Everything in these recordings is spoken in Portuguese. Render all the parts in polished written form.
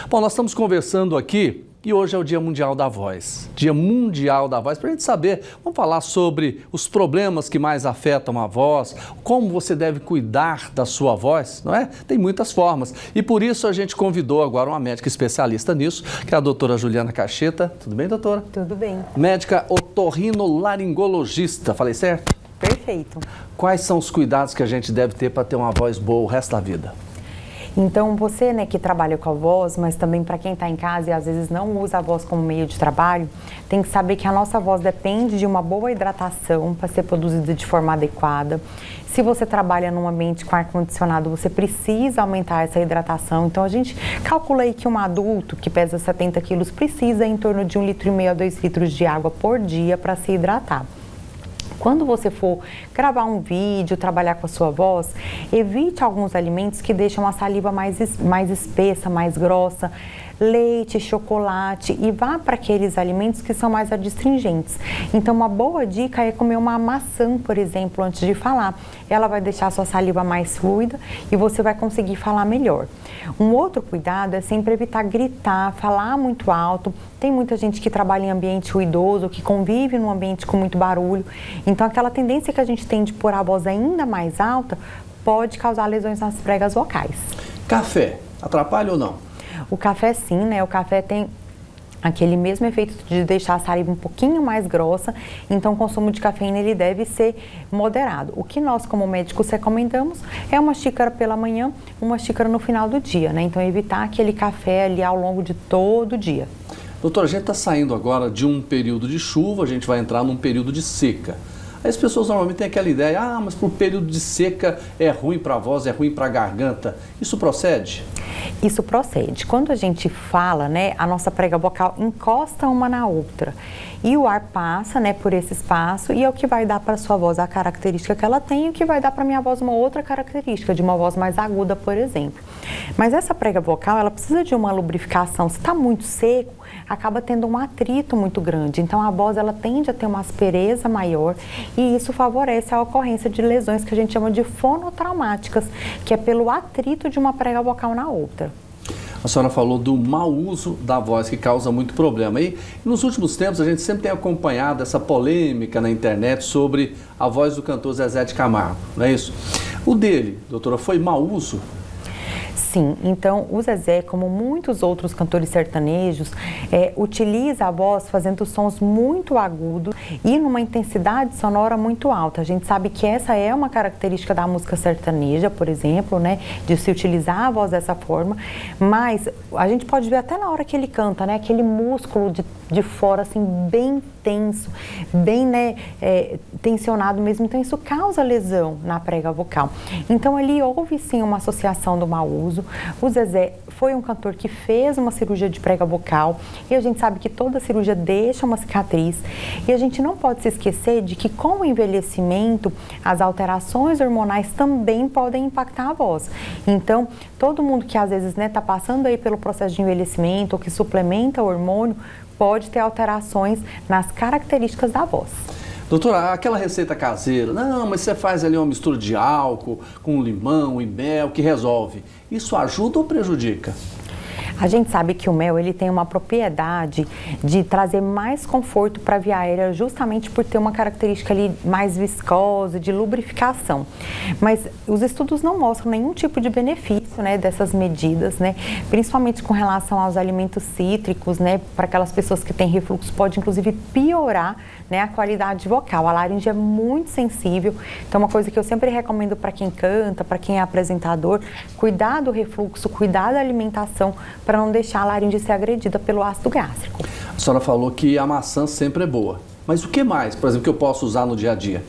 Bom, nós estamos conversando aqui e hoje é o Dia Mundial da Voz. Dia Mundial da Voz, para a gente saber, vamos falar sobre os problemas que mais afetam a voz, como você deve cuidar da sua voz, não é? Tem muitas formas. E por isso a gente convidou agora uma médica especialista nisso, que é a doutora Juliana Cacheta. Tudo bem, doutora? Tudo bem. Médica otorrinolaringologista, falei certo? Perfeito. Quais são os cuidados que a gente deve ter para ter uma voz boa o resto da vida? Então, você, que trabalha com a voz, mas também para quem está em casa e às vezes não usa a voz como meio de trabalho, tem que saber que a nossa voz depende de uma boa hidratação para ser produzida de forma adequada. Se você trabalha num ambiente com ar-condicionado, você precisa aumentar essa hidratação. Então, a gente calcula aí que um adulto que pesa 70 quilos precisa em torno de 1,5 litro a 2 litros de água por dia para se hidratar. Quando você for gravar um vídeo, trabalhar com a sua voz, evite alguns alimentos que deixam a saliva mais espessa, mais grossa, leite, chocolate, e vá para aqueles alimentos que são mais adstringentes. Então, uma boa dica é comer uma maçã, por exemplo, antes de falar. Ela vai deixar a sua saliva mais fluida e você vai conseguir falar melhor. Um outro cuidado é sempre evitar gritar, falar muito alto. Tem muita gente que trabalha em ambiente ruidoso, que convive num ambiente com muito barulho. Então, aquela tendência que a gente tem de pôr a voz ainda mais alta pode causar lesões nas pregas vocais. Café, atrapalha ou não? O café sim, O café tem aquele mesmo efeito de deixar a saliva um pouquinho mais grossa, então o consumo de cafeína ele deve ser moderado. O que nós como médicos recomendamos é uma xícara pela manhã, uma xícara no final do dia, Então evitar aquele café ali ao longo de todo o dia. Doutora, a gente está saindo agora de um período de chuva, a gente vai entrar num período de seca. Aí as pessoas normalmente têm aquela ideia, mas para o período de seca é ruim para a voz, é ruim para a garganta. Isso procede? Isso procede. Quando a gente fala, a nossa prega vocal encosta uma na outra e o ar passa, por esse espaço e é o que vai dar para a sua voz a característica que ela tem e o que vai dar para a minha voz uma outra característica, de uma voz mais aguda, por exemplo. Mas essa prega vocal, ela precisa de uma lubrificação. Se está muito seco, acaba tendo um atrito muito grande. Então, a voz, ela tende a ter uma aspereza maior e isso favorece a ocorrência de lesões que a gente chama de fonotraumáticas, que é pelo atrito de uma prega vocal na outra. A senhora falou do mau uso da voz, que causa muito problema. E nos últimos tempos a gente sempre tem acompanhado essa polêmica na internet sobre a voz do cantor Zezé de Camargo, não é isso? O dele, doutora, foi mau uso? Sim, então o Zezé, como muitos outros cantores sertanejos, utiliza a voz fazendo sons muito agudos e numa intensidade sonora muito alta. A gente sabe que essa é uma característica da música sertaneja, por exemplo, de se utilizar a voz dessa forma, mas a gente pode ver até na hora que ele canta, aquele músculo de fora, assim, bem tenso, bem tensionado mesmo, então isso causa lesão na prega vocal. Então ali houve sim uma associação do mau uso. O Zezé foi um cantor que fez uma cirurgia de prega vocal e a gente sabe que toda cirurgia deixa uma cicatriz e a gente não pode se esquecer de que com o envelhecimento as alterações hormonais também podem impactar a voz. Então todo mundo que às vezes está passando aí pelo processo de envelhecimento ou que suplementa o hormônio pode ter alterações nas características da voz. Doutora, aquela receita caseira, não, mas você faz ali uma mistura de álcool com limão e mel que resolve. Isso ajuda ou prejudica? A gente sabe que o mel ele tem uma propriedade de trazer mais conforto para a via aérea justamente por ter uma característica ali mais viscosa, de lubrificação. Mas os estudos não mostram nenhum tipo de benefício dessas medidas, principalmente com relação aos alimentos cítricos, para aquelas pessoas que têm refluxo, pode inclusive piorar a qualidade vocal. A laringe é muito sensível, então uma coisa que eu sempre recomendo para quem canta, para quem é apresentador, cuidar do refluxo, cuidar da alimentação, para não deixar a laringe ser agredida pelo ácido gástrico. A senhora falou que a maçã sempre é boa, mas o que mais, por exemplo, que eu posso usar no dia a dia?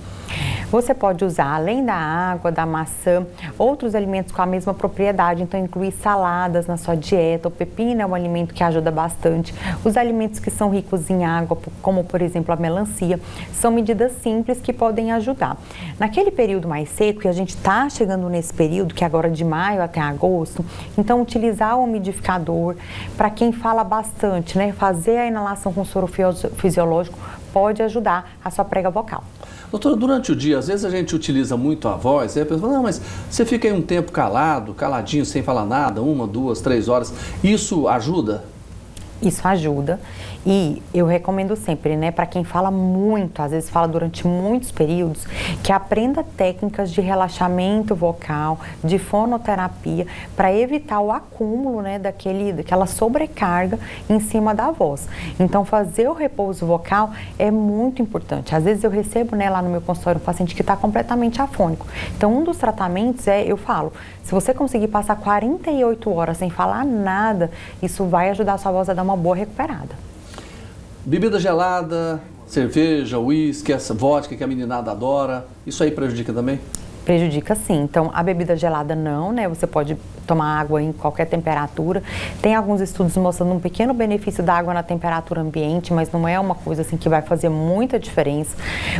Você pode usar, além da água, da maçã, outros alimentos com a mesma propriedade, então incluir saladas na sua dieta. O pepino é um alimento que ajuda bastante. Os alimentos que são ricos em água, como por exemplo a melancia, são medidas simples que podem ajudar. Naquele período mais seco, e a gente está chegando nesse período, que é agora de maio até agosto, então utilizar o umidificador, para quem fala bastante, fazer a inalação com soro fisiológico pode ajudar a sua prega vocal. Doutora, durante o dia, às vezes a gente utiliza muito a voz, e a pessoa fala, não, mas você fica aí um tempo calado, caladinho, sem falar nada, 1, 2, 3 horas, isso ajuda? Isso ajuda e eu recomendo sempre, né, para quem fala muito, às vezes fala durante muitos períodos, que aprenda técnicas de relaxamento vocal, de fonoterapia, para evitar o acúmulo, né, daquela sobrecarga em cima da voz. Então, fazer o repouso vocal é muito importante. Às vezes eu recebo, né, lá no meu consultório um paciente que está completamente afônico. Então, um dos tratamentos eu falo, se você conseguir passar 48 horas sem falar nada, isso vai ajudar a sua voz a dar uma boa recuperada. Bebida gelada, cerveja, uísque, essa vodka que a meninada adora, isso aí prejudica também? Prejudica sim. Então, a bebida gelada não, né? Você pode tomar água em qualquer temperatura. Tem alguns estudos mostrando um pequeno benefício da água na temperatura ambiente, mas não é uma coisa assim que vai fazer muita diferença.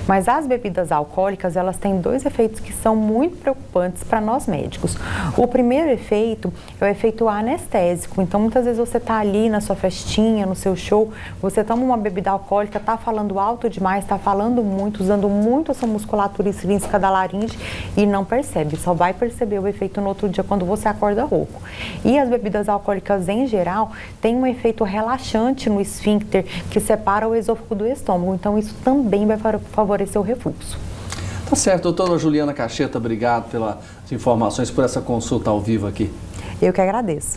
Mas as bebidas alcoólicas, elas têm 2 efeitos que são muito preocupantes para nós médicos. O primeiro efeito é o efeito anestésico. Então, muitas vezes você está ali na sua festinha, no seu show, você toma uma bebida alcoólica, está falando alto demais, está falando muito, usando muito a sua musculatura extrínseca da laringe e não percebe, só vai perceber o efeito no outro dia quando você acorda rouco. E as bebidas alcoólicas em geral têm um efeito relaxante no esfíncter que separa o esôfago do estômago, então isso também vai favorecer o refluxo. Tá certo, doutora Juliana Cacheta, obrigado pelas informações, por essa consulta ao vivo aqui. Eu que agradeço.